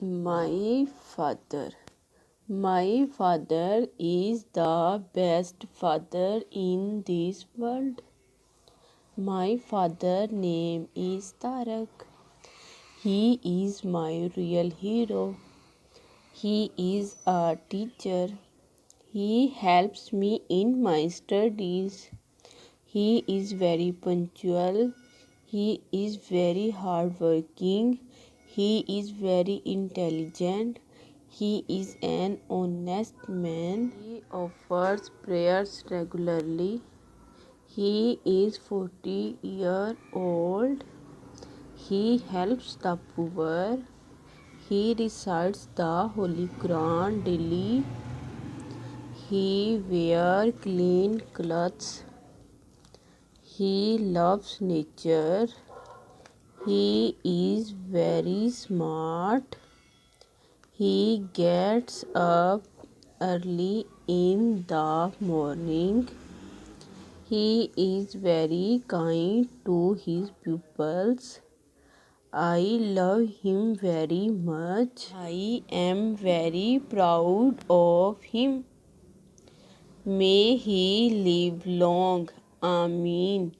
My father. My father is the best father in this world. My father name is Tarak. He is my real hero. He is a teacher. He helps me in my studies. He is very punctual. He is very hardworking. He is very intelligent. He is an honest man. He offers prayers regularly. He is 40-year-old. He helps the poor. He recites the Holy Quran daily. He wears clean clothes. He loves nature. He is very smart. He gets up early in the morning. He is very kind to his pupils. I love him very much. I am very proud of him. May he live long. Amen.